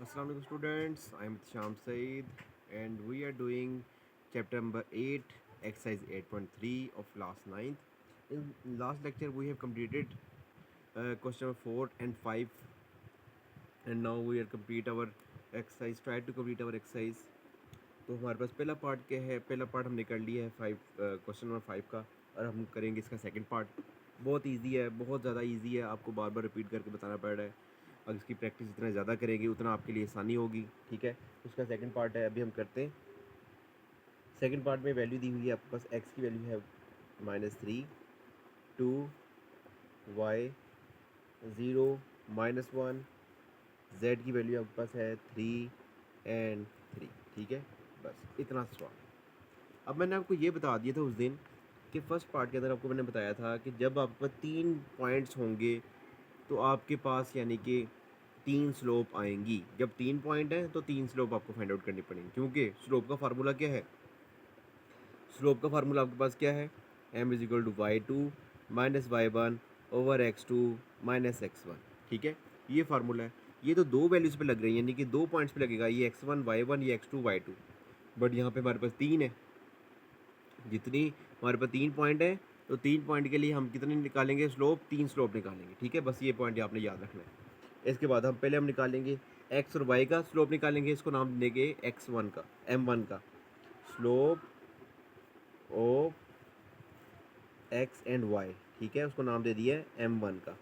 Assalamualaikum students, I am Sham Saeed and we are doing chapter number 8, exercise 8.3 of last ninth. In last lecture we have completed question number 4 and 5 and now we are complete our exercise, try to complete our exercise. तो हमारे पास पहला part क्या है, पहला part हमने कर लिया है क्वेश्चन नंबर 5 का और हम करेंगे इसका सेकंड पार्ट। बहुत इजी है, बहुत ज़्यादा इजी है, आपको बार बार रिपीट करके बताना पड़ रहा है। अगर इसकी प्रैक्टिस जितना ज़्यादा करेंगे उतना आपके लिए आसानी होगी। ठीक है, उसका सेकंड पार्ट है, अभी हम करते हैं। सेकंड पार्ट में वैल्यू दी हुई है आपके पास, एक्स की वैल्यू है -3, 2, वाई 0, -1, जेड की वैल्यू आपके पास है 3 एंड 3। ठीक है, बस इतना सवाल। अब मैंने आपको ये बता दिया था उस दिन कि फर्स्ट पार्ट के अंदर आपको मैंने बताया था कि जब आपके पास 3 पॉइंट्स होंगे तो आपके पास यानी कि 3 स्लोप आएंगी। जब 3 पॉइंट हैं तो 3 स्लोप आपको फाइंड आउट करनी पड़ेंगी, क्योंकि स्लोप का फार्मूला क्या है? स्लोप का फार्मूला आपके पास क्या है? m is equal to y2 minus y1 over x2 minus x1। ठीक है, ये फार्मूला है। ये तो दो वैल्यूज़ पे लग रही है, यानी कि 2 पॉइंट्स पे लगेगा, ये x1 y1, ये x2 y2। बट यहाँ पे हमारे पास 3 है। जितनी हमारे पास 3 पॉइंट है तो 3 पॉइंट के लिए हम कितने निकालेंगे स्लोप? 3 स्लोप निकालेंगे। ठीक है, बस ये पॉइंट आपने याद रखना है। इसके बाद हम निकालेंगे एक्स और वाई का स्लोप निकालेंगे। इसको नाम देंगे x1 का, m1 का slope of x and y। ठीक है, उसको नाम दे दिया है m1 का।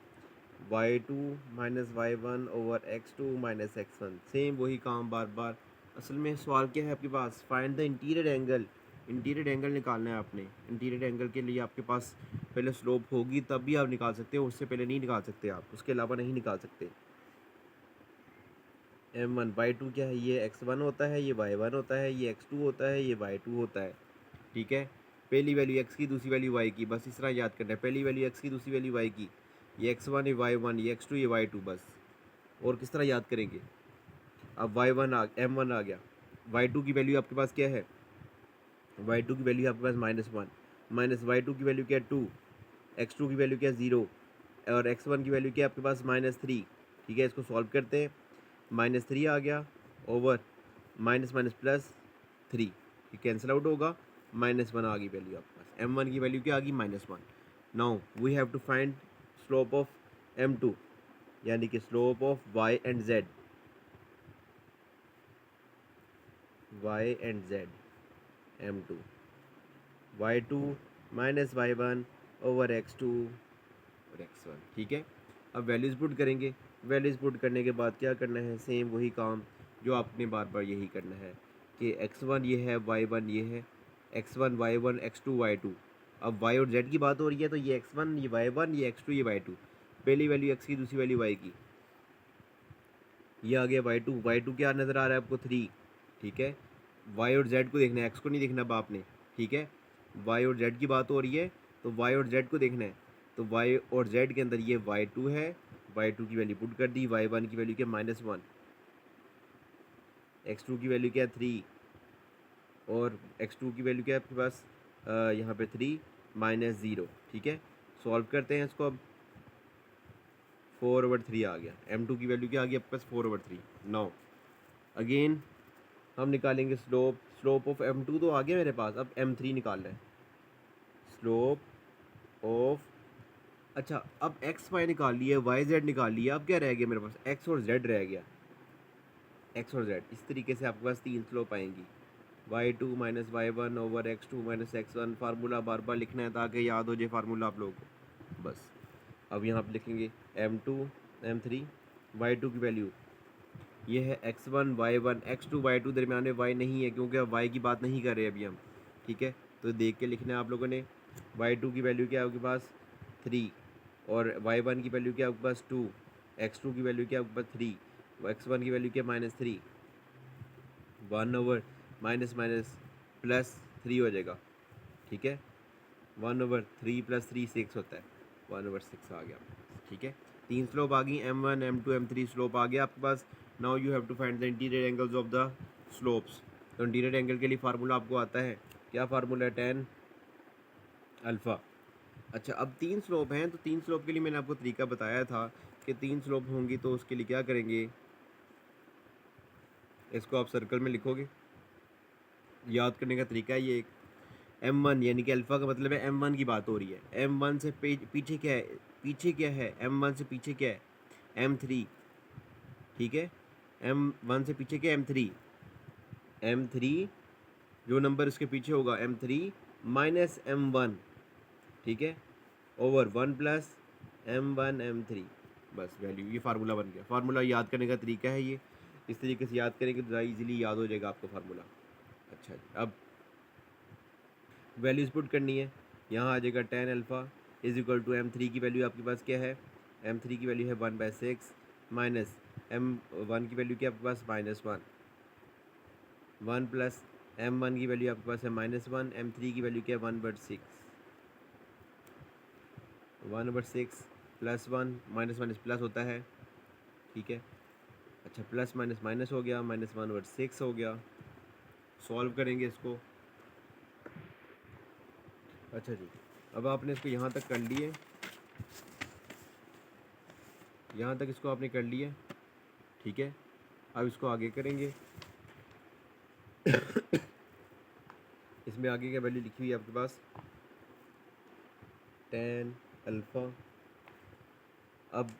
y2 minus y1 over x2 minus x1, same वही काम बार बार। असल में सवाल क्या है आपके पास? Find the interior angle. Interior angle निकालना है आपने। इंटीरियर एंगल के लिए आपके पास पहले स्लोप होगी तब भी आप निकाल सकते हो, उससे पहले नहीं निकाल सकते आप, उसके अलावा नहीं निकाल सकते। m1 y2 क्या है? ये x1 होता है, ये y1 होता है, ये x2 होता है, ये y2 होता है। ठीक है, पहली वैल्यू x की, दूसरी वैल्यू y की, बस इस तरह याद करना है। पहली वैल्यू x की, दूसरी वैल्यू y की, ये x1, ये y1, ये x2, ये y2, बस। और किस तरह याद करेंगे? अब m1 आ गया। y2 की वैल्यू आपके पास क्या है? y2 की वैल्यू आपके पास -1, माइनस y2 की वैल्यू क्या है? 2, x2 की वैल्यू क्या है? 0, और x1 की वैल्यू क्या है आपके पास? -3। ठीक है, इसको सॉल्व करते हैं। -3 आ गया ओवर माइनस माइनस प्लस 3, ये कैंसिल आउट होगा। -1 आ गई वैल्यू आपके पास। m1 की वैल्यू क्या आ गई? -1। Now we have to find slope of m2, यानी कि slope of y and z। y and z m2, y2 minus y1 over x2 और x1। ठीक है, अब वैल्यूज़ पुट करेंगे। वैल्यूज़ पुट करने के बाद क्या करना है? सेम वही काम जो आपने बार बार यही करना है कि x1 ये है, y1 ये है, x1 y1 x2 y2। अब y और z की बात हो रही है तो ये x1 ये y1 ये x2 ये y2। पहली वैल्यू x की, दूसरी वैल्यू y की, ये आ गया y2। y2 क्या नज़र आ रहा है आपको? 3। ठीक है, y और z को देखना है, x को नहीं देखना बाप ने। ठीक है, y और z की बात हो रही है तो y और z को देखना है। तो y और z के अंदर ये y2 है, y2 की वैल्यू पुट कर दी। y1 की वैल्यू क्या? -1, x2 की वैल्यू क्या है? 3, और x2 की वैल्यू क्या है आपके पास? यहाँ पे 3 -0। ठीक है, सॉल्व करते हैं इसको। अब 4/3 आ गया। m2 की वैल्यू क्या आ गई आपके पास? 4/3। नाउ अगेन हम निकालेंगे स्लोप। स्लोप ऑफ m2 तो आ गया मेरे पास, अब m3 निकालना है। स्लोप ऑफ, अच्छा अब एक्स वाई निकाल लिया, वाई जेड निकाल लिया, अब क्या रह गया मेरे पास? एक्स और जेड रह गया। एक्स और जेड, इस तरीके से आपके पास 3 स्लोप आएंगी। y2 minus y1 over x2 minus x1। Formula बार बार लिखना है ताकि याद हो जाए फार्मूला आप लोगों को, बस। अब यहाँ पे लिखेंगे m2 m3, y2 की वैल्यू ये है x1 y1, x2 y2, दरमियान में y नहीं है क्योंकि अब y की बात नहीं कर रहे अभी हम। ठीक है, तो देख के लिखना है आप लोगों ने। y2 की वैल्यू क्या है आपके पास? 3, और y1 की वैल्यू क्या है आपके पास? 2, x2 की वैल्यू क्या है आपके पास? 3, x1 की वैल्यू क्या? -3। 1 ओवर माइनस माइनस प्लस 3 हो जाएगा। ठीक है, 1/3 + 3 6 होता है, 1/6 आ गया। ठीक है, 3 स्लोप आ गई, m1 m2 m3 स्लोप आ गया आपके पास। Now you have to find the interior angles of the slopes. तो इंटीरियर एंगल के लिए फार्मूला आपको आता है, क्या फार्मूला है? tan alpha. अच्छा, अब 3 स्लोप हैं तो 3 स्लोप के लिए मैंने आपको तरीका बताया था कि 3 स्लोप होंगी तो उसके लिए क्या करेंगे? इसको आप सर्कल में लिखोगे। याद करने का तरीका है ये एक M1 यानी कि अल्फ़ा का मतलब है M1 की बात हो रही है। M1 से पीछे क्या है, पीछे क्या है, M1 से पीछे क्या है, M3। ठीक है, M1 से पीछे क्या है, M3। M3 जो नंबर इसके पीछे होगा M3 माइनस M1, ठीक है, ओवर 1 प्लस M1 M3। बस वैल्यू, ये फार्मूला बन गया। फार्मूला याद करने का तरीका है ये, इस तरीके से याद करेंगे तो ज़्यादा ईजिली याद हो जाएगा आपको फार्मूला। अच्छा जी, अब वैल्यूज़ पुट करनी है। यहाँ आ जाएगा tan alpha is equal to M3 की वैल्यू आपके पास क्या है, M3 की वैल्यू है 1/6 माइनस M1 की वैल्यू क्या आपके पास -1, 1 प्लस M1 की वैल्यू आपके पास है -1, M3 की वैल्यू क्या है 1/6, 1/6 प्लस 1 माइनस माइनस प्लस होता है, ठीक है। अच्छा, प्लस माइनस माइनस हो गया, -1/6 हो गया। सॉल्व करेंगे इसको। अच्छा जी, अब आपने इसको यहाँ तक कर लिए, यहाँ तक इसको आपने कर लिया, ठीक है। अब इसको आगे करेंगे। इसमें आगे क्या वैल्यू लिखी हुई है आपके पास, टेन अल्फ़ा। अब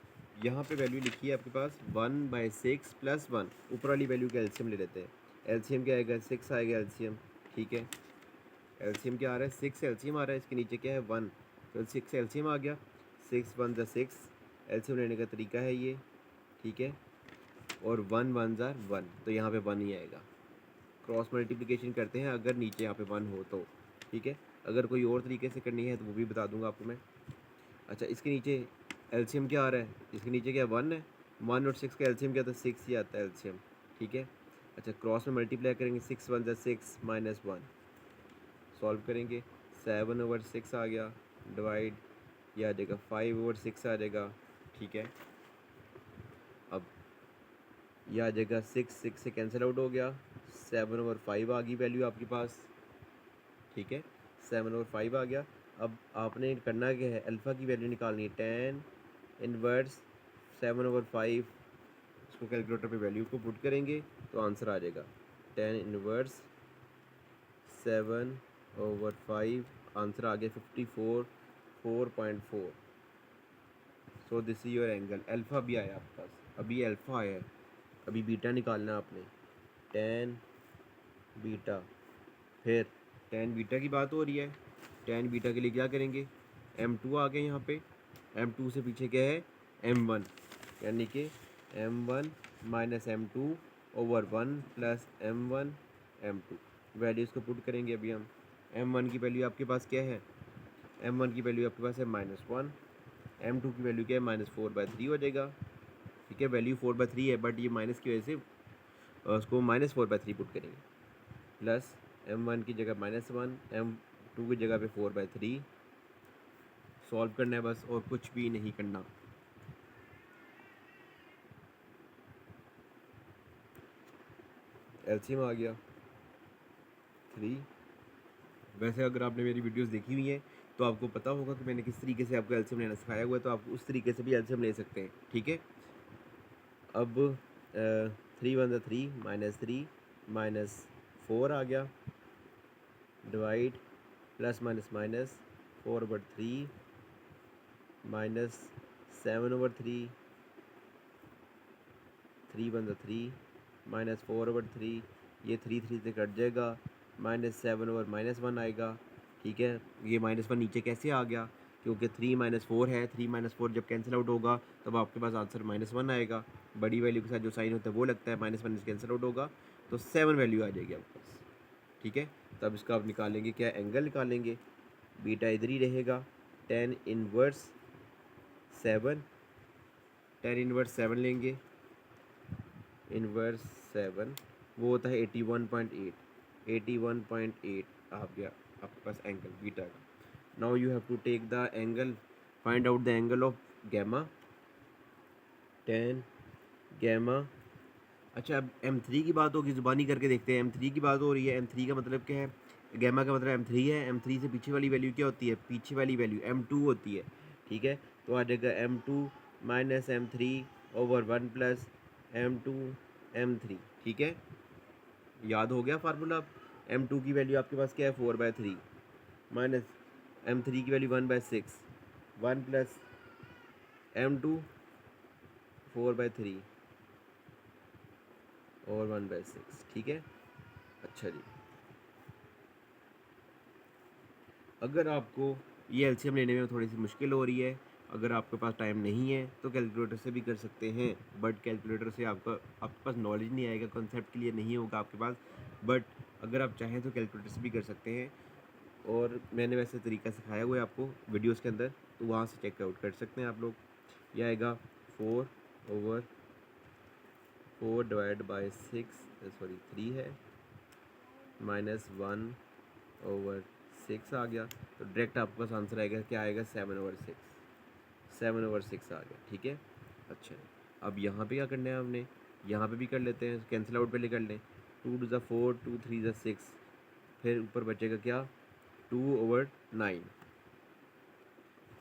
यहाँ पे वैल्यू लिखी है आपके पास 1/6 प्लस 1, ऊपर वाली वैल्यू का एलसीएम ले लेते हैं। एलसीएम क्या आएगा, 6 आएगा एलसीएम, ठीक है। एलसीएम क्या आ रहा है, 6 एलसीएम आ रहा है, इसके नीचे क्या है 1, तो 6 एलसीएम आ गया, 6 1 ज़ा 6, एलसीएम लेने का तरीका है ये, ठीक है। और 1 1 ज़ा 1, तो यहाँ पे 1 ही आएगा। क्रॉस मल्टीप्लिकेशन करते हैं अगर नीचे यहाँ पे 1 हो तो, ठीक है। अगर कोई और तरीके से करनी है तो वो भी बता दूंगा आपको मैं। अच्छा, इसके नीचे एलसीएम क्या आ रहा है, इसके नीचे क्या 1 है, 1 और 6 का एलसीएम क्या था, 6 ही आता है एलसीएम, ठीक है। अच्छा, क्रॉस में मल्टीप्लाई करेंगे, 6 1 ज़ा 6 माइनस 1, सॉल्व करेंगे, 7/6 आ गया, डिवाइड, यह आ जाएगा 5/6 आ जाएगा, ठीक है। अब यह आ जाएगा 6 6 से कैंसिल आउट हो गया, 7/5 आ गई वैल्यू आपके पास, ठीक है। 7/5 आ गया। अब आपने करना क्या है, अल्फ़ा की वैल्यू निकालनी है, 10 इनवर्स 7/5। इसको कैलकुलेटर पे वैल्यू को पुट करेंगे तो आंसर आ जाएगा 10 इनवर्स 7/5, आंसर आ गया 54.4। So this is your angle. Alpha भी आया आपके पास, अभी अल्फ़ा आया है, अभी बीटा निकालना आपने, 10 बीटा। फिर 10 बीटा की बात हो रही है, 10 बीटा के लिए क्या करेंगे, M2 आ गए यहाँ पे, M2 से पीछे क्या है M1, यानी कि M1 minus M2 over 1 plus M1 M2। Values को पुट करेंगे अभी हम। M1 की वैल्यू आपके पास क्या है, M1 की वैल्यू आपके पास है -1, M2 की वैल्यू क्या है -4/3 हो जाएगा, ठीक है। वैल्यू 4/3 है, बट ये माइनस की वजह से उसको -4/3 पुट करेंगे, प्लस M1 की जगह -1, M2 की जगह पे 4/3। सॉल्व करना है बस, और कुछ भी नहीं करना। एलसीएम आ गया 3। वैसे अगर आपने मेरी वीडियोस देखी हुई हैं तो आपको पता होगा कि मैंने किस तरीके से आपको एलसीएम लेना सिखाया हुआ है, तो आप उस तरीके से भी एलसीएम ले सकते हैं, ठीक है। अब 3 1 3 -3 -4 आ गया, डिवाइड, प्लस माइनस माइनस 4/3 -7/3, 3 1 3 -4/3, ये 3 3 से कट जाएगा, -7/-1 आएगा, ठीक है। ये -1 नीचे कैसे आ गया, क्योंकि 3 4 है, 3 4 जब कैंसिल आउट होगा तब आपके पास आंसर -1 आएगा। बड़ी वैल्यू के साथ जो साइन होता है वो लगता है, -1 कैंसिल आउट होगा तो 7 वैल्यू आ जाएगी आपके पास, ठीक है। तब इसका आप निकालेंगे क्या, एंगल निकालेंगे, बीटा इधर ही रहेगा, 10 इनवर्स 7, 10 इनवर्स 7 लेंगे, इनवर्स 7 वो होता है 81.8, 81.8 आ गया आपके पास एंगल बीटा का। Now you have to take the angle, find out the angle of gamma, 10 gamma. अच्छा, अब M3 की बात होगी, ज़ुबानी करके देखते हैं। M3 की बात हो रही है, M3 का मतलब क्या है, गैमा का मतलब M3 है। M3 से पीछे वाली वैल्यू क्या होती है, पीछे वाली वैल्यू M2 होती है, ठीक है। तो आ जाएगा M2 minus M3 over 1 plus M2 M3, ठीक है। याद हो गया फार्मूला? m2 की वैल्यू आपके पास क्या है, 4/3 माइनस m3 की वैल्यू 1/6, 1 प्लस m2 4/3 और 1/6, ठीक है। अच्छा जी, अगर आपको ये एलसीएम लेने में थोड़ी सी मुश्किल हो रही है, अगर आपके पास टाइम नहीं है तो कैलकुलेटर से भी कर सकते हैं, बट कैलकुलेटर से आपके पास नॉलेज नहीं आएगा, कॉन्सेप्ट क्लियर नहीं होगा आपके पास। बट अगर आप चाहें तो कैलकुलेटर से भी कर सकते हैं, और मैंने वैसे तरीका सिखाया हुआ है आपको वीडियोस के अंदर, तो वहाँ से चेकआउट कर सकते हैं आप लोग। यह आएगा 4/4 सॉरी 3 है, -1/6 आ गया, तो डायरेक्ट आपके पास आंसर आएगा, क्या आएगा, 7/6, 7/6 आ गया, ठीक है। अच्छा, अब यहाँ पे क्या करना है हमने, यहाँ पे भी कर लेते हैं, कैंसिल आउट पहले कर लें। 2 × 4, 2 3 6, फिर ऊपर बचेगा क्या, 2/9,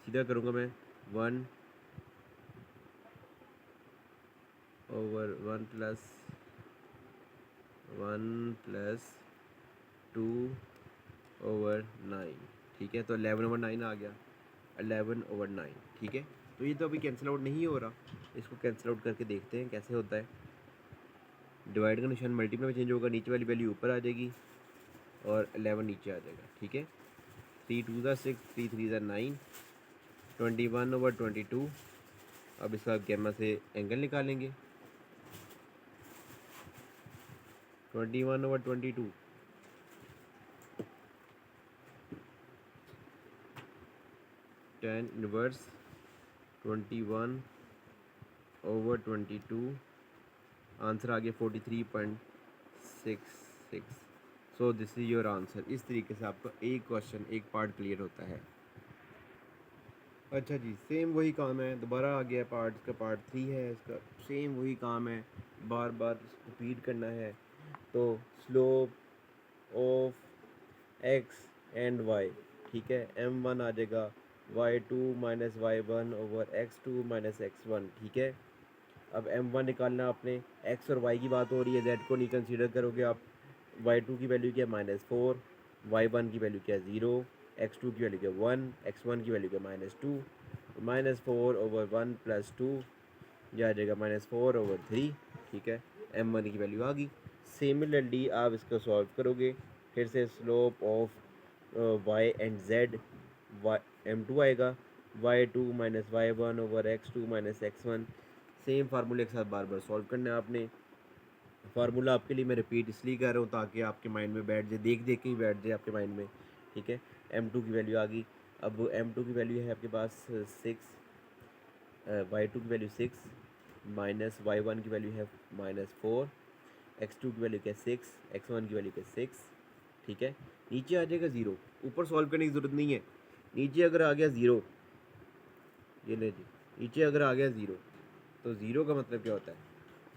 सीधा करूँगा मैं, 1/1 + 2/9, ठीक है। तो 11/9 आ गया, 11/9, ठीक है। तो ये तो अभी कैंसिल आउट नहीं हो रहा, इसको कैंसिल आउट करके देखते हैं कैसे होता है। डिवाइड का निशान मल्टीप्लाई में चेंज होगा, नीचे वाली वैल्यू ऊपर आ जाएगी और 11 नीचे आ जाएगा, ठीक है। 3 2 6, 3 3 9, 21/22। अब इसका गैमा से एंगल निकालेंगे, 21/22, 10 इनवर्स 21/22, आंसर आ गया 43.66। सो दिस इज़ योर आंसर। इस तरीके से आपका एक क्वेश्चन, एक पार्ट क्लियर होता है। अच्छा जी, सेम वही काम है, दोबारा आ गया पार्ट, इसका पार्ट 3 है, इसका सेम वही काम है, बार बार रिपीट करना है। तो slope of x and y, ठीक है, m1 आ जाएगा y2 - y1/x2 - x1, ठीक है। अब m1 निकालना आपने, x और y की बात हो रही है, z को नहीं कंसीडर करोगे आप। y2 की वैल्यू क्या है, -4, y1 की वैल्यू क्या है, 0, x2 की वैल्यू क्या है, 1, x1 की वैल्यू क्या है, -2, -4/1 + 2, यह आ जाएगा -4/3, ठीक है। m1 की वैल्यू आ गई। सिमिलरली आप इसको सॉल्व करोगे, फिर से slope of y and z, m2 आएगा, y2 - y1/x2 - x1। सेम फार्मूले के साथ बार बार सॉल्व करना है आपने। फार्मूला आपके लिए मैं रिपीट इसलिए कर रहा हूँ ताकि आपके माइंड में बैठ जाए, देख देख के ही बैठ जाए आपके माइंड में, ठीक है। m2 की वैल्यू आ गई। अब m2 की वैल्यू है आपके पास 6, y2 की वैल्यू 6, माइनस y1 की वैल्यू है -4, x2 की वैल्यू क्या है 6, x1 की वैल्यू क्या है 6, ठीक है। नीचे आ जाएगा 0, ऊपर सॉल्व करने की ज़रूरत नहीं है। नीचे अगर आ गया 0, ये ले जी, नीचे अगर आ गया 0, तो 0 का मतलब क्या होता है,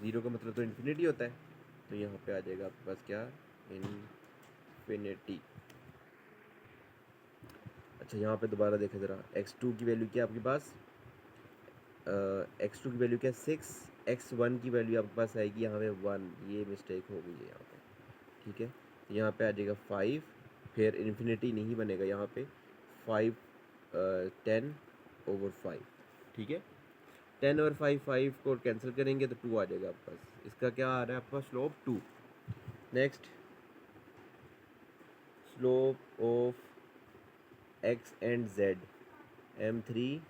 0 का मतलब तो इन्फिनिटी होता है। तो यहाँ पे आ जाएगा आपके पास क्या, इन्फिनिटी। अच्छा, यहाँ पे दोबारा देखें ज़रा, x2 की वैल्यू क्या है आपके पास, x2 की वैल्यू क्या है 6, x1 की वैल्यू आपके पास आएगी यहाँ पे 1, ये मिस्टेक हो गई है यहाँ पे, ठीक है। तो यहाँ पे आ जाएगा 5, फिर इन्फिनिटी नहीं बनेगा यहाँ पे, 5 10/5, ठीक है। 10 और 5, 5 को कैंसिल करेंगे तो 2 आ जाएगा आपके पास। इसका क्या आ रहा है आपका, slope 2। Next, slope of x and z, m3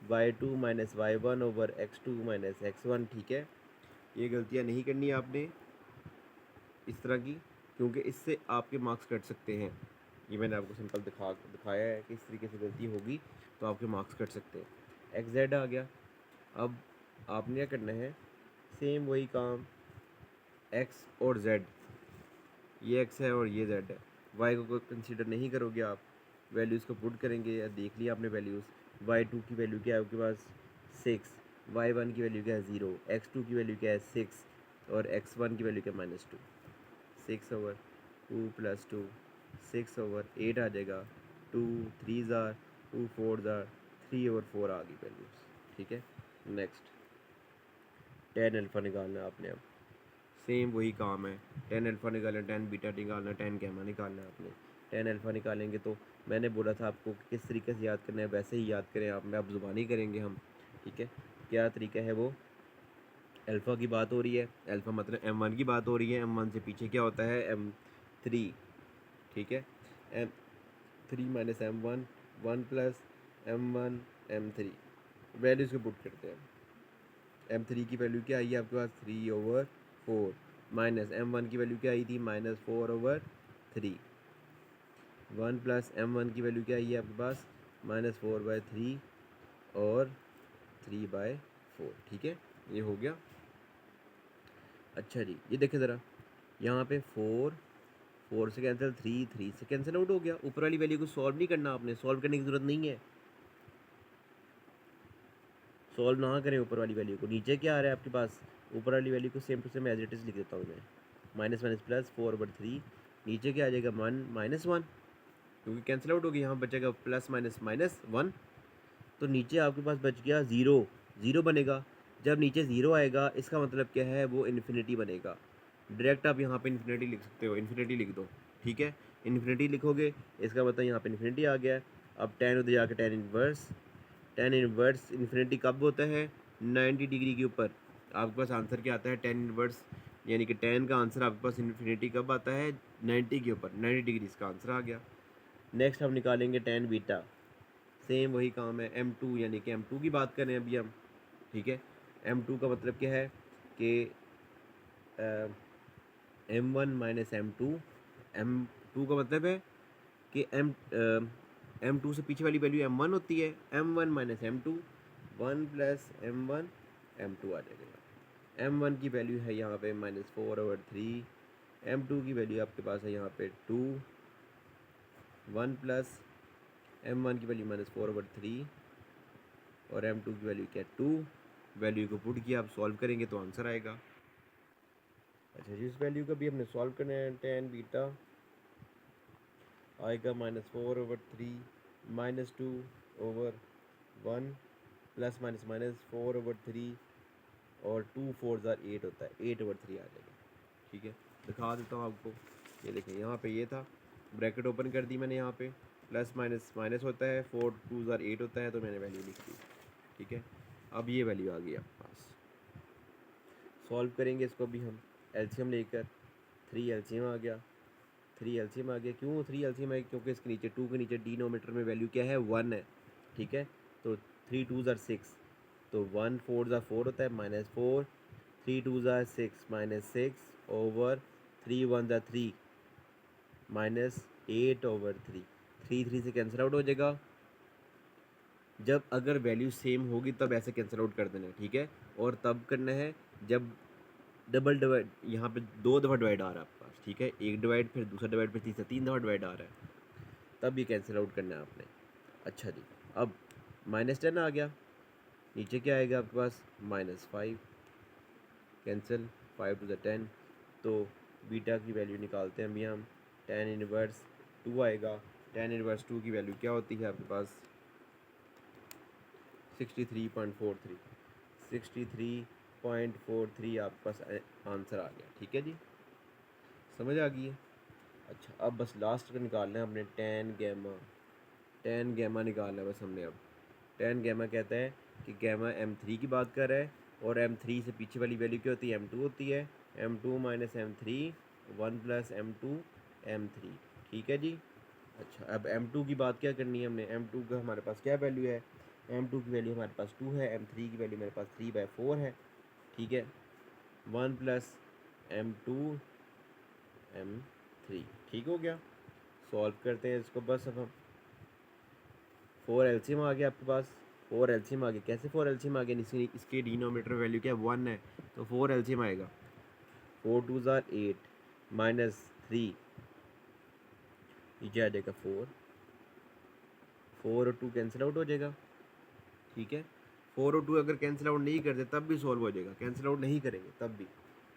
y2 - y1/x2 - x1, ठीक है। ये गलतियाँ नहीं करनी है आपने इस तरह की, क्योंकि इससे आपके मार्क्स कट सकते हैं। ये मैंने आपको सिंपल दिखाया है कि इस तरीके से गलती होगी तो आपके मार्क्स कट सकते हैं। एक्स जेड आ गया। अब आपने क्या करना है, सेम वही काम, एक्स और जेड, ये एक्स है और ये जेड है, वाई को कोई कंसीडर नहीं करोगे आप, वैल्यूज़ को पुट करेंगे, या देख लिया आपने वैल्यूज़। y2 की वैल्यू क्या है आपके पास 6, y1 की वैल्यू क्या है 0, x2 की वैल्यू क्या है 6 और x1 की वैल्यू क्या है -2। 6/2 + 2, 6/8 आ जाएगा। 2 3 ज़ार 2 4 ज़ार 3/4 आ गई वैल्यूज़, ठीक है। नेक्स्ट, tan अल्फ़ा निकालना है आपने। अब सेम वही काम है, टेन अल्फ़ा निकालना, टेन बीटा निकालना, टेन गैमा निकालना है आपने। टेन अल्फ़ा निकालेंगे तो मैंने बोला था आपको कि किस तरीके से याद करना है, वैसे ही याद करें आप, मैं अब ज़ुबानी करेंगे हम, ठीक है। क्या तरीका है वो, अल्फ़ा की बात हो रही है, अल्फ़ा मतलब M1 की बात हो रही है, M1 से पीछे क्या होता है M3, ठीक है। M3 minus M1, 1 plus M1 M3, values को पुट करते हैं। M3 की वैल्यू क्या आई है आपके पास 3/4, माइनस M1 की वैल्यू क्या आई थी -4/3, 1 प्लस M1 की वैल्यू क्या आई है आपके पास -4/3 और 3/4, ठीक है। ये हो गया। अच्छा जी, ये देखें ज़रा, यहाँ पे 4 से कैंसिल, 3 से कैंसिल आउट हो गया। ऊपर वाली वैल्यू को सॉल्व नहीं करना आपने, सॉल्व करने की ज़रूरत नहीं है, सॉल्व ना करें ऊपर वाली वैल्यू को। नीचे क्या आ रहा है आपके पास, ऊपर वाली वैल्यू को same to same as it is लिख देता हूँ मैं, माइनस माइनस प्लस 4/3, नीचे क्या आ जाएगा 1 -1, क्योंकि कैंसिल आउट हो गया, यहाँ बचेगा प्लस माइनस माइनस 1, तो नीचे आपके पास बच गया 0, 0 बनेगा। जब नीचे 0 आएगा इसका मतलब क्या है, वो इन्फिनिटी बनेगा। डायरेक्ट आप यहाँ पे इन्फिनिटी लिख सकते हो, इन्फिनिटी लिख दो, ठीक है। इन्फिनिटी लिखोगे इसका मतलब यहाँ पे इन्फिनिटी आ गया है। अब टेन उधर जाके टेन इनवर्स इन्फिनिटी कब होता है, 90 डिग्री के ऊपर। आपके पास आंसर क्या आता है, टेन इनवर्स, यानी कि टेन का आंसर आपके पास इन्फिनिटी कब आता है, 90 के ऊपर, 90 डिग्री इसका आंसर आ गया। नेक्स्ट हम निकालेंगे टेन बीटा, सेम वही काम है, M2, यानी कि M2 की बात करें अभी हम, ठीक है। M2 का मतलब क्या है कि M1 माइनस M2, M2 का मतलब है कि M2 से पीछे वाली वैल्यू M1 होती है, M1 minus M2, 1 plus M1 M2 आ जाएगा। M1 की वैल्यू है यहाँ पे -4/3, M2 की वैल्यू आपके पास है यहाँ पे 2, 1 प्लस M1 की वैल्यू -4/3 और M2 की वैल्यू क्या है 2, वैल्यू को पुट किया, आप सॉल्व करेंगे तो आंसर आएगा। अच्छा जी, इस वैल्यू का भी हमने सॉल्व करना है, टेन बीटा आएगा -4/3 -2/1 प्लस माइनस माइनस 4/3 और 2 4 8 होता है, 8/3 आ जाएगा, ठीक है। दिखा देता हूँ आपको, ये देखें यहाँ पे ये था, ब्रैकेट ओपन कर दी मैंने, यहाँ पे प्लस माइनस माइनस होता है, 4 2 8 होता है, तो मैंने वैल्यू लिख दी, ठीक है। अब ये वैल्यू आ गई आपके पास, सॉल्व करेंगे इसको भी हम एलसीएम लेकर, 3 एलसीएम आ गया, 3 एलसीएम आ गया। क्यों 3 एलसीएम है, क्योंकि इसके नीचे 2 के नीचे डिनोमीटर में वैल्यू क्या है 1 है, ठीक है। तो 3 2 6, तो 1 4 4 होता है -4, 3 2 6 -6 ओवर 3 1 3 -8/3, 3 3 से कैंसिल आउट हो जाएगा। जब अगर वैल्यू सेम होगी तब ऐसे कैंसिल आउट कर देना है, ठीक है। और तब करना है जब डबल डिवाइड, यहाँ पे 2 दफ़ा डिवाइड आ रहा है आपके पास, ठीक है, एक डिवाइड फिर दूसरा डिवाइड फिर तीसरा 3 दफ़ा डिवाइड आ रहा है, तब ये कैंसिल आउट करना है आपने। अच्छा जी, अब -10 आ गया, नीचे क्या आएगा आपके पास -5, कैंसिल, 5 to the 10, तो बीटा की वैल्यू निकालते हैं अभी हम, टेन इनवर्स 2 आएगा, टेन इनवर्स 2 की वैल्यू क्या होती है आपके पास 63.43, 63.43 आपके पास आंसर आ गया, ठीक है जी, समझ आ गई है। अच्छा, अब बस लास्ट का निकालना है हमने, टेन गैमा निकालना है बस हमने। अब टेन गैमा कहता है कि गैमा M3 की बात कर रहा है, और M3 से पीछे वाली वैल्यू क्या होती है M2 होती है, M2 minus M3, 1 plus M2 M3, ठीक है जी। अच्छा, अब M2 की बात क्या करनी है हमने, M2 का हमारे पास क्या वैल्यू है, M2 की वैल्यू हमारे पास 2 है, M3 की वैल्यू मेरे पास 3/4 है, ठीक है। 1 प्लस M2 M3, ठीक हो गया। सॉल्व करते हैं इसको बस अब हम, 4 एलसीएम आ गया आपके पास, 4 एलसीएम आ गया। कैसे 4 एलसीएम आ गया, इसके डिनोमीटर वैल्यू क्या है 1 है, तो 4 एलसीएम आएगा, 4 2 8 -3, नीचे आ जाएगा 4, 4 और 2 कैंसिल आउट हो जाएगा, ठीक है। 4 और 2 अगर कैंसिल आउट नहीं करते तब भी सॉल्व हो जाएगा, कैंसिल आउट नहीं करेंगे तब भी,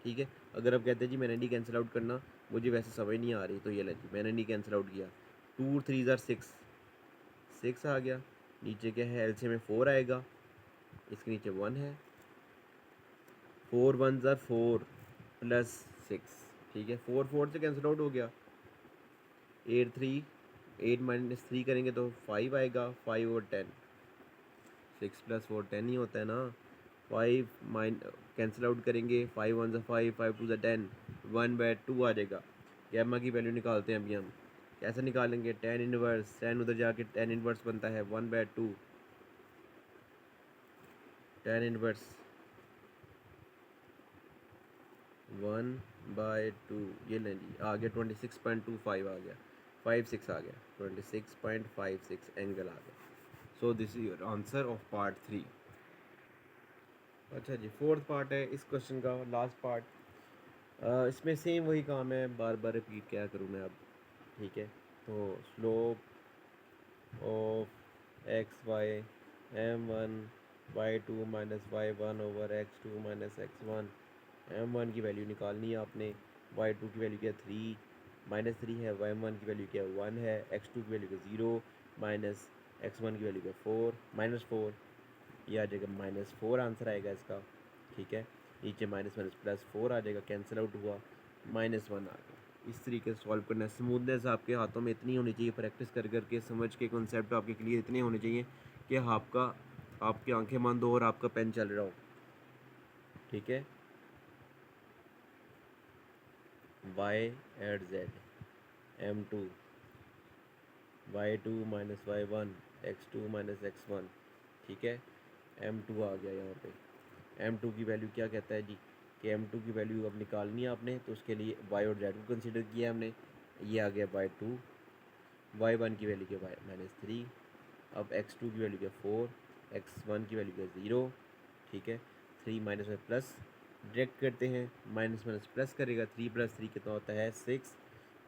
ठीक है। अगर आप कहते हैं जी मैंने नहीं कैंसिल आउट करना, मुझे वैसे समझ नहीं आ रही, तो ये जी मैंने नहीं कैंसिल आउट किया, 2 3 6, 6 आ गया, नीचे क्या है एलसीएम में 4 आएगा, इसके नीचे 1 है, 4 1 4 प्लस 6, ठीक है, 4 4 से कैंसिल आउट हो गया, 8 3, 8 माइनस 3 करेंगे तो 5 आएगा, 5 और 10, 6 प्लस 4 10 ही होता है ना। 5 माइन कैंसिल आउट करेंगे, 5 1 ज़ा 5, 5 2 ज़ा 10, 1/2 आ जाएगा। गैमा की वैल्यू निकालते हैं अभी हम, कैसे निकालेंगे, 10 इनवर्स, 10 उधर जाके 10 इनवर्स बनता है 1/2, 10 इनवर्स 1/2, ये लें जी, आ गया 26.25 आ गया, 56 आ गया, 26.56 एंगल आ गया। So this is your answer of part 3। अच्छा जी, फोर्थ पार्ट है इस क्वेश्चन का, लास्ट पार्ट। इसमें सेम वही काम है, बार बार रिपीट क्या करूँ मैं अब, ठीक है। तो slope of x y m1 y2 minus y1 over x2 minus x1, m1 की वैल्यू निकालनी है आपने, y2 की वैल्यू क्या 3 -3 है, y1 की वैल्यू क्या 1 है, x2 की वैल्यू क्या 0 माइनस x1 की वैल्यू क्या 4 -4, ये आ जाएगा -4 आंसर आएगा इसका, ठीक है। नीचे माइनस माइनस +4 आ जाएगा, कैंसिल आउट हुआ, -1 आ गया। इस तरीके से सॉल्व करना है। स्मूथनेस आपके हाथों में इतनी होनी चाहिए, प्रैक्टिस कर करके समझ के कॉन्सेप्ट आपके क्लियर इतने होने चाहिए कि आपकी आंखें बंद हो और आपका पेन चल रहा हो, ठीक है। y at z m2 y2 minus y1 x2 minus x1, ठीक है। m2 आ गया यहाँ पे, m2 की वैल्यू क्या कहता है जी कि m2 की वैल्यू अब निकालनी है आपने, तो उसके लिए y और z को कंसिडर किया हमने, ये आ गया y2, y1 की वैल्यू क्या -3, अब x2 की वैल्यू क्या 4, x1 की वैल्यू क्या 0, ठीक है। 3 माइनस में प्लस डायरेक्ट करते हैं, माइनस माइनस प्लस करेगा, 3 + 3 कितना होता है 6,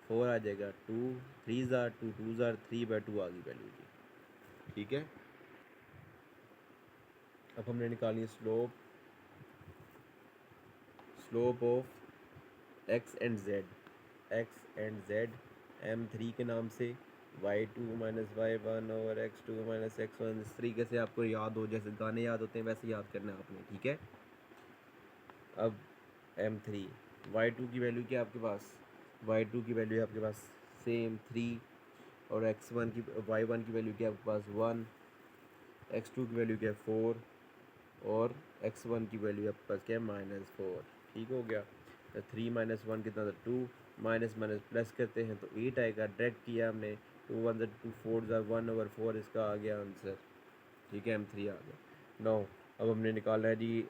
4 आ जाएगा 2, 3 ज़ार 2, 2 ज़ार 3/2 आ गई वैल्यू की, ठीक है। अब हमने निकाली है slope of x and Z m3 के नाम से, y2 माइनस y1 और x2 माइनस x1, इस तरीके से आपको याद हो, जैसे गाने याद होते हैं वैसे याद करना है आपने, ठीक है। अब m3, y2 की वैल्यू क्या है आपके पास, y2 की वैल्यू है आपके पास सेम 3, और y1 की वैल्यू क्या है आपके पास 1, x2 की वैल्यू क्या है 4, और x1 की वैल्यू आपके पास क्या है -4, ठीक हो गया। तो 3 - 1 कितना था 2, माइनस माइनस प्लस करते हैं तो 8 आएगा, डायरेक्ट किया हमने, 2 1 2 4 1/4 इसका आ गया आंसर, ठीक है, m3 आ गया। 9, अब हमने निकाला है जी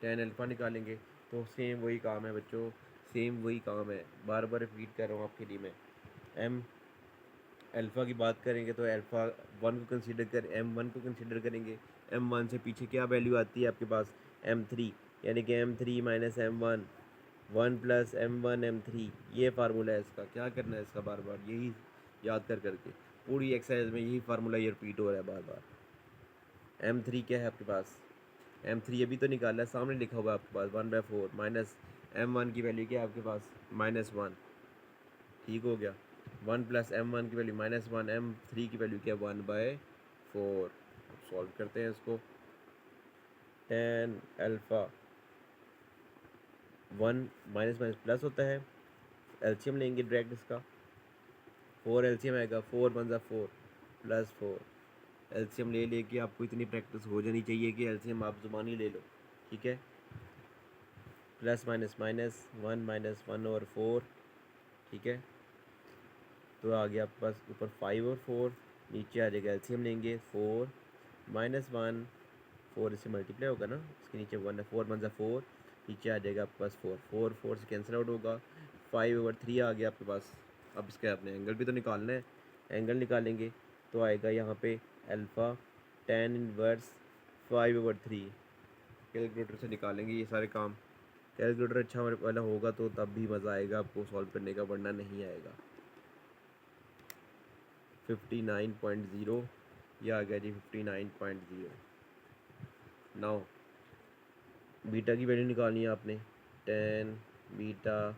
tan अल्फ़ा निकालेंगे, तो सेम वही काम है बच्चों, सेम वही काम है, बार बार रिपीट कर रहा हूँ आपके लिए मैं। m अल्फ़ा की बात करेंगे तो अल्फ़ा 1 को कंसीडर कर m1 को कंसीडर करेंगे, m1 से पीछे क्या वैल्यू आती है आपके पास m3, यानी कि m3 minus m1, 1 + m1 m3, ये फार्मूला है इसका। क्या करना है इसका, बार बार यही याद कर करके, पूरी एक्सरसाइज में यही फार्मूला ये रिपीट हो रहा है बार बार। m3 क्या है आपके पास, m3 अभी तो निकाला है, सामने लिखा हुआ है आपके पास 1/4, माइनस m1 की वैल्यू क्या है आपके पास -1, ठीक हो गया। 1 + m1 की वैल्यू -1, m3 की वैल्यू क्या 1/4। अब सॉल्व करते हैं इसको, tan alpha 1 minus minus plus होता है, एलसीएम लेंगे डायरेक्ट इसका, 4 एलसीएम आएगा, 4 1 4 +4, एलसीएम ले लेके आपको इतनी प्रैक्टिस हो जानी चाहिए कि एलसीएम आप ज़ुबानी ले लो, ठीक है। प्लस माइनस माइनस 1 - 1/4, ठीक है। तो आ गया आपके पास ऊपर 5 और 4, नीचे आ जाएगा, एलसीएम लेंगे 4 -1, 4 इससे मल्टीप्लाई होगा ना, इसके नीचे 1 है, 4 1 4, नीचे आ जाएगा आपके पास 4, 4 4 से कैंसिल आउट होगा, 5/3 आ गया आपके पास। अब इसका आपने एंगल भी तो निकालना है, एंगल निकालेंगे तो आएगा यहाँ पे अल्फ़ा tan इनवर्स 5/3, कैलकुलेटर से निकालेंगे ये सारे काम। कैलकुलेटर अच्छा वाला होगा तो तब भी मज़ा आएगा आपको सॉल्व करने का, वरना नहीं आएगा। 59.0, ये आ गया जी 59.0। नाउ बीटा की वैल्यू निकालनी है आपने, टेन बीटा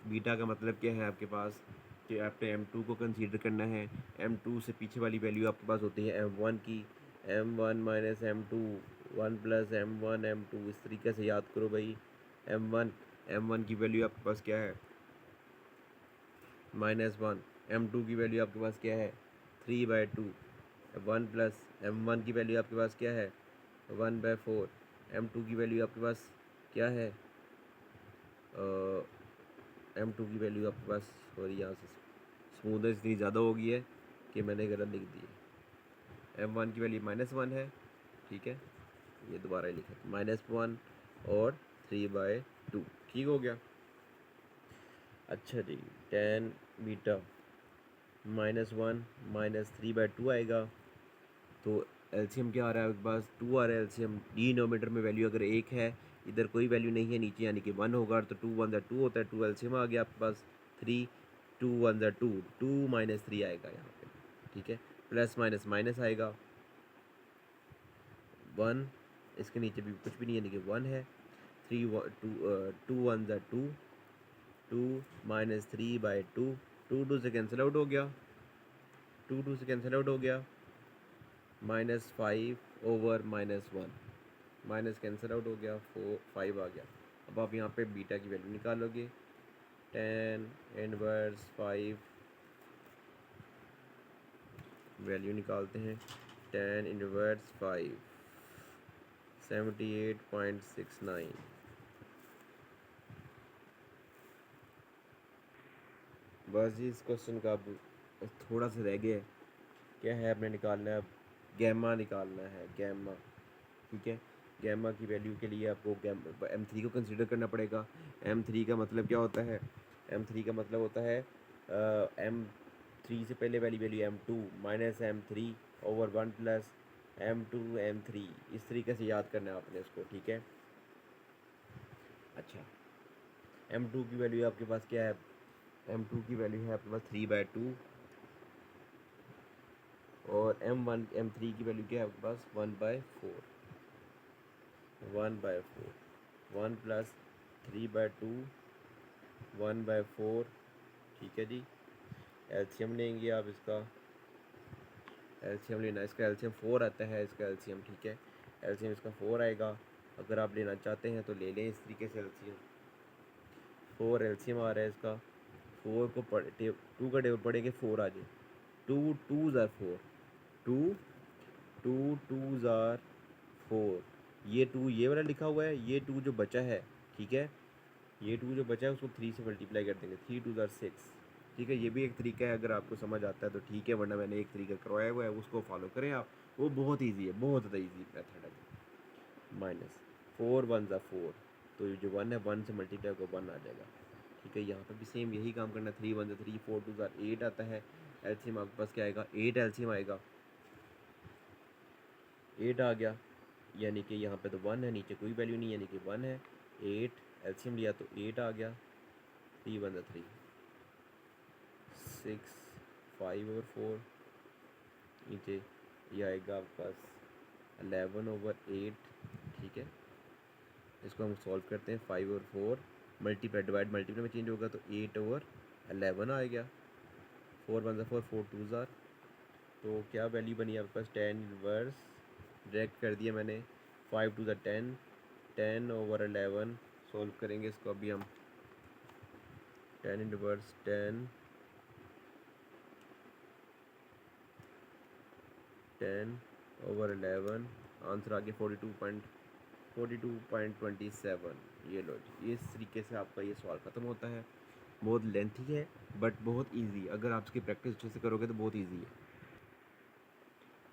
बीटा का मतलब क्या है आपके पास कि आपने m2 को कंसीडर करना है, m2 से पीछे वाली वैल्यू आपके पास होती है m1 की, m1 - m2, 1 + m1 m2, इस तरीके से याद करो भाई। m1 m1 की वैल्यू आपके पास क्या है, -1। m2 की वैल्यू आपके पास क्या है, 3/2। 1 प्लस m1 की वैल्यू आपके पास क्या है, 1/4। m2 की वैल्यू आपके पास क्या है, m2 की वैल्यू आपके पास, सॉरी यहाँ से स्मूथनेस इतनी ज़्यादा हो गई है कि मैंने गलत लिख दी है। m1 की वैल्यू -1 है, ठीक है, ये दोबारा ही लिखा, -1 और 3/2, ठीक हो गया। अच्छा जी, tan बीटा -1 -3/2 आएगा, तो एलसीएम क्या आ रहा है आपके पास, 2 आ रहा है एलसीएम। डिनोमीटर में वैल्यू अगर 1 है, इधर कोई वैल्यू नहीं है नीचे, यानी कि 1 होगा, तो 2 1 2 होता है, 2 एलसीएम आ गया आपके पास 3, 2 1 2, 2 -3 आएगा यहाँ पे, ठीक है। प्लस माइनस माइनस आएगा 1, इसके नीचे भी कुछ भी नहीं है, यानी कि 1 है। 3 2 1 2, 2 -3/2, 2 2 से कैंसिल आउट हो गया, 2 2 से कैंसिल आउट हो गया, -5/-1, माइनस कैंसिल आउट हो गया, 5 आ गया। अब आप यहाँ पे बीटा की वैल्यू निकालोगे, tan इनवर्स 5, वैल्यू निकालते हैं, tan इनवर्स 5 78.69। बस जी, इस क्वेश्चन का अब थोड़ा सा रह गया है, क्या है आपने निकालना है, अब गैमा निकालना है, गैमा, ठीक है। गैमा की वैल्यू के लिए आपको m3 को कंसीडर करना पड़ेगा। m3 का मतलब क्या होता है, m3 का मतलब होता है m3 से पहले वाली value m2 -m3/1 plus m2 m3, इस तरीके से याद करना है आपने इसको, ठीक है। अच्छा, m2 की वैल्यू आपके पास क्या है, m2 की वैल्यू है आपके पास 3/2, और m3 की वैल्यू क्या है आपके पास 1/4, 1 प्लस 3/2, 1/4, ठीक है जी। एलसीएम लेंगे आप इसका, एलसीएम लेना, इसका एलसीएम 4 आता है, इसका एलसीएम, ठीक है, एलसीएम इसका 4 आएगा। अगर आप लेना चाहते हैं तो ले लें इस तरीके से एलसीएम, 4 एलसीएम आ रहा है इसका, 4 को 2 का टेबल पढ़ेंगे, 4 आ जाए, 2 2 ज़ार 4, 2 2 2 ज़ार 4, ये 2 ये वाला लिखा हुआ है, ये 2 जो बचा है, ठीक है, ये 2 जो बचा है उसको 3 से मल्टीप्लाई कर देंगे, 3 2 ज़ार 6, ठीक है। ये भी एक तरीका है, अगर आपको समझ आता है तो ठीक है, वरना मैंने एक तरीका करवाया हुआ है, उसको फॉलो करें आप, वो बहुत ईजी है, बहुत ज़्यादा ईजी मेथड है। -4 1 ज़ा 4, तो ये जो 1 है, 1 से मल्टीप्लाई होकर 1 आ जाएगा, ठीक है। यहाँ पर भी सेम यही काम करना, 3 1 ज़ा 3, 4 2 ज़ार 8 आता है, एलसीएम आपके पास क्या आएगा, 8 एलसीएम आएगा, 8 आ गया, यानी कि यहाँ पे तो 1 है, नीचे कोई वैल्यू नहीं, यानी कि 1 है, 8 एलसीएम लिया तो 8 आ गया, 3 1 ज़ा 3, 6 5/4, नीचे ये आएगा आपके पास 11/8, ठीक है। इसको हम सॉल्व करते हैं, 5/4 मल्टीप्लाई डिवाइड मल्टीप्लाई में चेंज होगा तो 8/11 आ गया, 4 1 4, 4 2 ज़ार, तो क्या वैल्यू बनी आपके पास, tan इनवर्स डायरेक्ट कर दिया मैंने, 5 2 10, 10/11 सॉल्व करेंगे इसको अभी हम, tan इनवर्स 10/11, आंसर आ गया 42.27। ये लो जी, इस तरीके से आपका ये सवाल ख़त्म होता है, बहुत लेंथी है बट बहुत इजी, अगर आप इसकी प्रैक्टिस अच्छे से करोगे तो बहुत इजी है।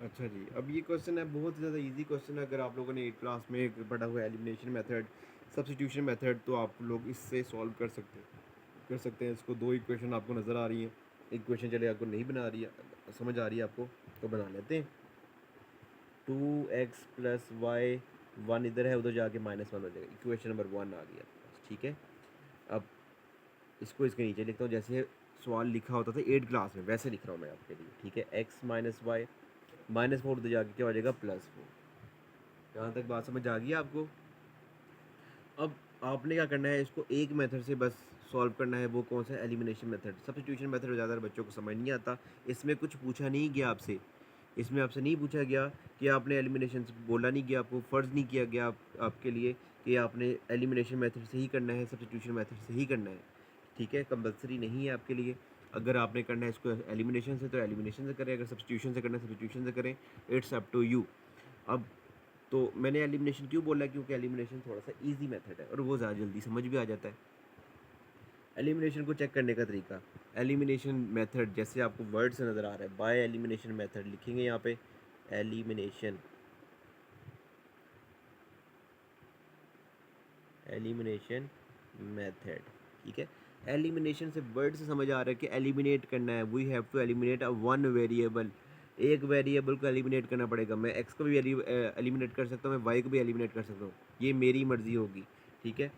अच्छा जी, अब ये क्वेश्चन है बहुत ज़्यादा इजी क्वेश्चन है, अगर आप लोगों ने 8 क्लास में पढ़ा हुआ है एलिमिनेशन मेथड, सब्स्टिट्यूशन मेथड, तो आप लोग इससे सॉल्व कर सकते हैं इसको। 2 इक्वेशन आपको नज़र आ रही हैं, इक्वेशन चले आपको नहीं बना रही है, समझ आ रही है आपको, तो बना लेते हैं। 2x + y, 1 इधर है, उधर जाके -1 हो जाएगा, इक्वेशन नंबर 1 आ गया, ठीक है। अब इसको इसके नीचे लिखता हूँ, जैसे सवाल लिखा होता था 8 क्लास में, वैसे लिख रहा हूँ मैं आपके लिए, ठीक है। x - y, -4 उधर जाके क्या हो जाएगा, +4। यहाँ तक बात समझ आ गई आपको। अब आपने क्या करना है, इसको एक मेथड से बस सॉल्व करना है, वो कौन सा, एलिमिनेशन मेथड। सब्स्टिट्यूशन मेथड ज़्यादा बच्चों को समझ नहीं आता, इसमें कुछ पूछा नहीं गया आपसे, इसमें आपसे नहीं पूछा गया कि आपने एलिमिनेशन बोला नहीं गया, आपको फ़र्ज़ नहीं किया गया आपके लिए कि आपने एलिमिनेशन मेथड से ही करना है, सब्स्टिट्यूशन मेथड से ही करना है, ठीक है। कंपलसरी नहीं है आपके लिए। अगर आपने करना है इसको एलिमिनेशन से तो एलिमिनेशन से करें, अगर सब्स्टिट्यूशन से करना है सब्स्टिट्यूशन से करें, इट्स अप टू यू। अब तो मैंने एलिमिनेशन क्यों बोला, क्योंकि एलिमिनेशन थोड़ा सा ईजी मेथड है और वो ज़्यादा जल्दी समझ भी आ जाता है। एलिमिनेशन को चेक करने का तरीका, एलिमिनेशन मेथड जैसे आपको वर्ड से नज़र आ रहा है, बाय एलिमिनेशन मेथड लिखेंगे यहाँ पे, एलिमिनेशन एलिमिनेशन मेथड, ठीक है। एलिमिनेशन से वर्ड से समझ आ रहा है कि एलिमिनेट करना है, we have to eliminate a one variable, एक वेरिएबल को एलिमिनेट करना पड़ेगा। मैं एक्स को भी एलिमिनेट कर सकता हूँ, मैं वाई को भी एलिमिनेट कर सकता हूँ, ये मेरी मर्ज़ी होगी, ठीक है।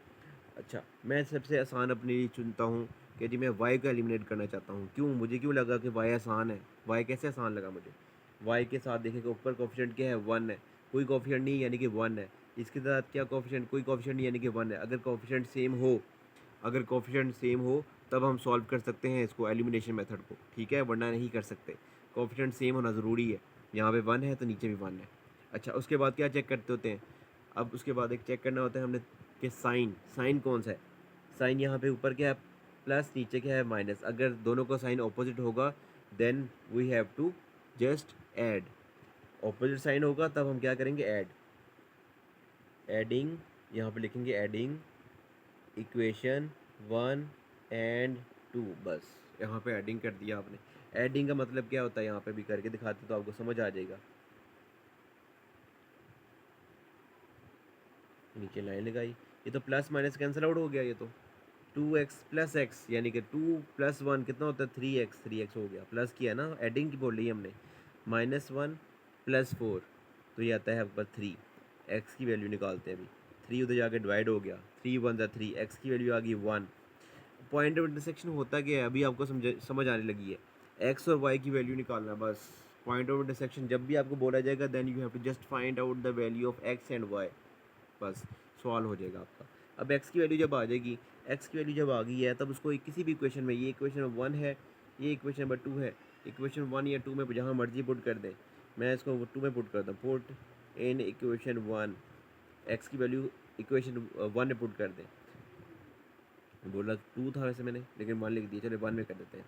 अच्छा, मैं सबसे आसान अपने लिए चुनता हूँ कि जी मैं वाई को एलिमिनेट करना चाहता हूँ। क्यों, मुझे क्यों लगा कि वाई आसान है? वाई कैसे आसान लगा मुझे? वाई के साथ देखें कि ऊपर कोफिशिएंट क्या है, वन है, कोई कोफिशिएंट नहीं यानी कि वन है। इसके साथ क्या कोफिशिएंट, कोई कोफिशिएंट नहीं यानी कि वन है। अगर कोफिशिएंट सेम हो, अगर कोफिशिएंट सेम हो तब हम सॉल्व कर सकते हैं इसको, एलिमिनेशन मेथड को, ठीक है, वरना नहीं कर सकते। कोफिशिएंट सेम होना ज़रूरी है, यहाँ पे वन है तो नीचे भी वन है। अच्छा, उसके बाद क्या चेक करते होते हैं? अब उसके बाद एक चेक करना होता है हमने कि साइन, साइन कौन सा है। साइन यहाँ पे ऊपर क्या है प्लस, नीचे क्या है माइनस। अगर दोनों का साइन ऑपोजिट होगा then we have to just add. Opposite sign होगा तब हम क्या करेंगे, ऐड, एडिंग, यहाँ पे लिखेंगे एडिंग इक्वेशन 1 एंड 2, बस यहाँ पे एडिंग कर दिया आपने। एडिंग का मतलब क्या होता है यहाँ पे भी करके दिखाते तो आपको समझ आ जाएगा। नीचे लाइन लगाई, ये तो प्लस माइनस कैंसिल आउट हो गया, ये तो 2x प्लस एक्स यानी कि 2 प्लस 1 कितना होता है 3x, 3x हो गया, प्लस किया ना, एडिंग की बोल रही है हमने। -1 + 4 तो ये आता है आपके पास 3, एक्स की वैल्यू निकालते हैं अभी। 3 उधर जाके डिवाइड हो गया, 3 × 1 = 3, एक्स की वैल्यू आ गई 1। पॉइंट ऑफ इंटरसेक्शन होता क्या है अभी आपको समझ आने लगी है। एक्स और वाई की वैल्यू निकालना बस। पॉइंट ऑफ इंटरसेक्शन जब भी आपको बोला जाएगा then you have to just find out the value of x and y, बस सॉल्व हो जाएगा आपका। अब एक्स की वैल्यू जब आ जाएगी, एक्स की वैल्यू जब आ गई है तब उसको किसी भी इक्वेशन में, ये इक्वेशन नंबर 1 है, ये इक्वेशन नंबर 2 है, इक्वेशन 1 या 2 में जहाँ मर्जी पुट कर दें। मैं इसको 2 में पुट करता हूँ, पुट इन इक्वेशन 1, एक्स की वैल्यू इक्वेशन 1 में पुट कर दें। बोला 2 था वैसे मैंने, लेकिन 1 लिख दिया, चलो 1 में कर देते हैं।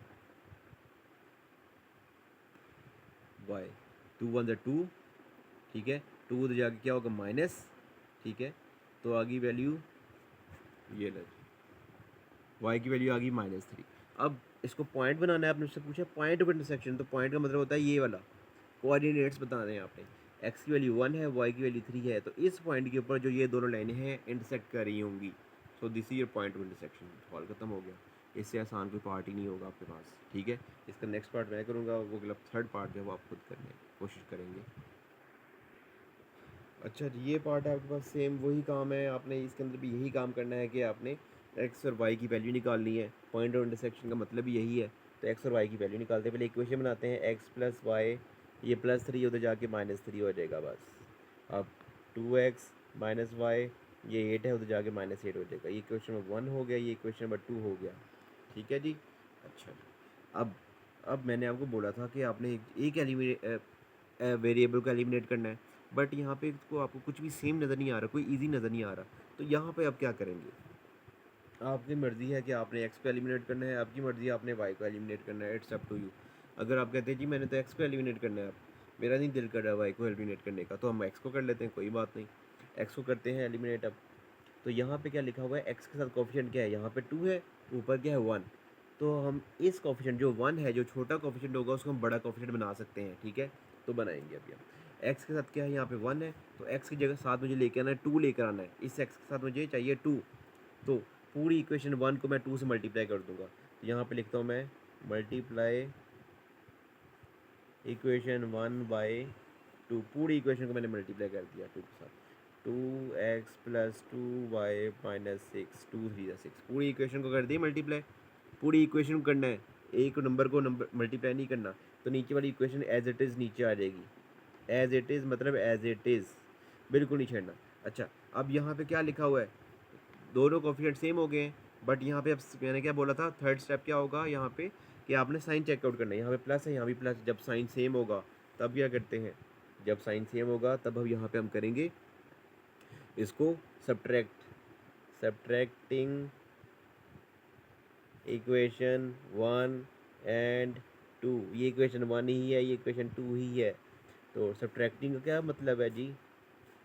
वाई 2 × 1 = 2, ठीक है। 2 उधर जाके क्या होगा माइनस, ठीक है। तो आ गई वैल्यू, ये ले, वाई की वैल्यू आ गई -3। अब इसको पॉइंट बनाना है, आपने उससे पूछा पॉइंट ऑफ इंटरसेक्शन, तो पॉइंट का मतलब होता है ये वाला, कोऑर्डिनेट्स बताने हैं आपने। एक्स की वैल्यू 1 है, वाई की वैल्यू 3 है, तो इस पॉइंट के ऊपर जो ये दोनों लाइनें हैं इंटरसेक्ट कर रही होंगी। So this is your point of intersection, सवाल खत्म हो गया। इससे आसान कोई पार्ट ही नहीं होगा आपके पास, ठीक है। इसका नेक्स्ट पार्ट मैं करूँगा, वो मतलब थर्ड पार्ट जो है वो आप खुद करने की कोशिश करेंगे। अच्छा जी, ये पार्ट है आपके पास, सेम वही काम है, आपने इसके अंदर भी यही काम करना है कि आपने एक्स और वाई की वैल्यू निकालनी है। पॉइंट ऑफ इंटरसेक्शन का मतलब ही यही है। तो एक्स और वाई की वैल्यू निकालते हैं, पहले इक्वेशन बनाते हैं, एक्स प्लस वाई, ये +3 उधर जाके -3 हो जाएगा बस। अब 2x माइनस वाई, ये 8 है, उधर जाके -8 हो जाएगा। ये इक्वेशन नंबर 1 हो गया, ये इक्वेशन नंबर 2 हो गया, ठीक है जी। अच्छा जी, अब मैंने आपको बोला था कि आपने एक वेरिएबल को एलिमिनेट करना है, बट यहाँ पे इसको आपको कुछ भी सेम नज़र नहीं आ रहा, कोई इजी नज़र नहीं आ रहा। तो यहाँ पे आप क्या करेंगे, आपकी मर्ज़ी है कि आपने एक्स को एलिमिनेट करना है, आपकी मर्ज़ी है आपने वाई को एलिमिनेट करना है, इट्स अप टू यू। अगर आप कहते हैं जी मैंने तो एक्स को एलिमिनेट करना है, अब मेरा नहीं दिल कर रहा वाई को एलिमिनेट करने का, तो हम एक्स को कर लेते हैं, कोई बात नहीं, एक्स को करते हैं एलिमिनेट। अब तो यहाँ पे क्या लिखा हुआ है, एक्स के साथ कोफिशिएंट क्या है, यहाँ पे 2 है, ऊपर क्या है 1। तो हम इस कोफिशिएंट जो 1 है, जो छोटा कोफिशिएंट होगा उसको हम बड़ा कोफिशिएंट बना सकते हैं, ठीक है। तो बनाएंगे अभी हम। एक्स के साथ क्या है, यहाँ पे 1 है, तो एक्स की जगह साथ मुझे लेके आना है 2, लेकर आना है। इस एक्स के साथ मुझे चाहिए 2, तो पूरी इक्वेशन 1 को मैं 2 से मल्टीप्लाई कर दूंगा। तो यहाँ पे लिखता हूँ मैं मल्टीप्लाई इक्वेशन 1/2, पूरी इक्वेशन को मैंने मल्टीप्लाई कर दिया 2 के साथ। 2x + 2y - 6, 2 3 = 6, पूरी इक्वेशन को कर दी मल्टीप्लाई। पूरी इक्वेशन को करना है, एक नंबर को नंबर मल्टीप्लाई नहीं करना। तो नीचे वाली इक्वेशन एज इट इज़ नीचे आ जाएगी, एज इट इज़ मतलब एज इट इज़, बिल्कुल नहीं छेड़ना। अच्छा, अब यहाँ पे क्या लिखा हुआ है, दोनों कोफिशिएंट सेम हो गए हैं, बट यहाँ पे अब मैंने क्या बोला था, थर्ड स्टेप क्या होगा यहाँ पे कि आपने साइन चेकआउट करना है। यहाँ पे प्लस है, यहाँ भी प्लस, जब साइन सेम होगा तब क्या करते हैं, जब साइन सेम होगा तब अब यहाँ पे हम करेंगे इसको सब्ट्रैक्टिंग इक्वेशन 1 और 2, ये इक्वेशन 1 ही है, ये इक्वेशन 2 ही है। तो सब्ट्रैक्टिंग का क्या मतलब है जी,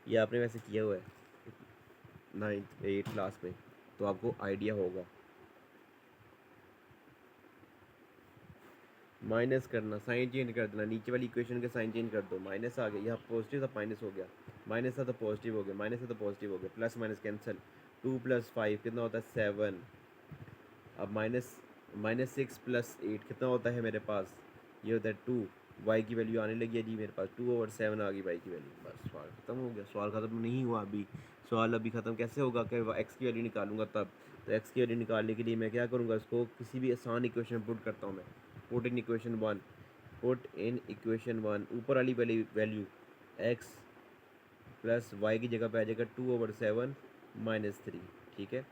ये आपने वैसे किया हुआ है 9th 8th क्लास में, तो आपको आइडिया होगा। माइनस करना, साइन चेंज कर देना, नीचे वाली इक्वेशन के साइन चेंज कर दो, माइनस आ गया, यहाँ पॉजिटिव था माइनस हो गया, माइनस था तो पॉजिटिव हो गया, माइनस था तो पॉजिटिव हो गया, प्लस माइनस कैंसिल, 2 + 5 कितना होता है 7। अब माइनस माइनस 6 + 8 कितना होता है मेरे पास, ये होता है 2। वाई की वैल्यू आने लगी है जी मेरे पास, 2/7 आ गई वाई की वैल्यू। बस सवाल ख़त्म हो गया, सवाल ख़त्म नहीं हुआ अभी। सवाल अभी ख़त्म कैसे होगा कि एक्स की वैल्यू निकालूंगा तब। तो एक्स की वैल्यू निकालने के लिए मैं क्या करूँगा, इसको किसी भी आसान इक्वेशन में पुट करता हूँ मैं। Put in equation 1, put in equation 1, ऊपर वाली वैल्यू एक्स प्लस वाई की जगह पे आ जाएगा 2/7 -3। ठीक है,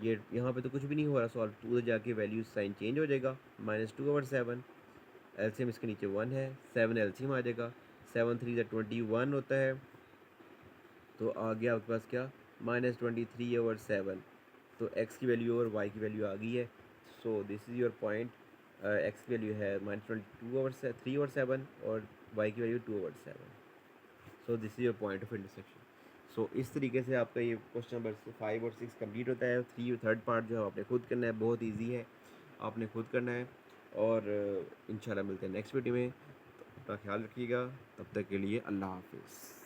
ये यहाँ पे तो कुछ भी नहीं हो रहा सॉल्व, तो उधर जाके वैल्यू साइन चेंज हो जाएगा, -2/7। एलसीएम इसके नीचे 1 है, 7 एलसीएम आ जाएगा, 7×3 = 21 होता है। तो आ गया आपके पास क्या, -23/7। तो एक्स की वैल्यू और वाई की वैल्यू आ गई है। So this is your point. X की वैल्यू है -22/3/7 और वाई की value 2/7। So this is your point of intersection. So इस तरीके से आपका ये क्वेश्चन नंबर 5 और 6 कंप्लीट होता है। थर्ड पार्ट जो है आपने खुद करना है, बहुत ईजी है, आपने खुद करना है। और इंशाल्लाह मिलते हैं नेक्स्ट वीडियो में। तो अपना ख्याल रखिएगा, तब तक के लिए अल्लाह हाफिज़।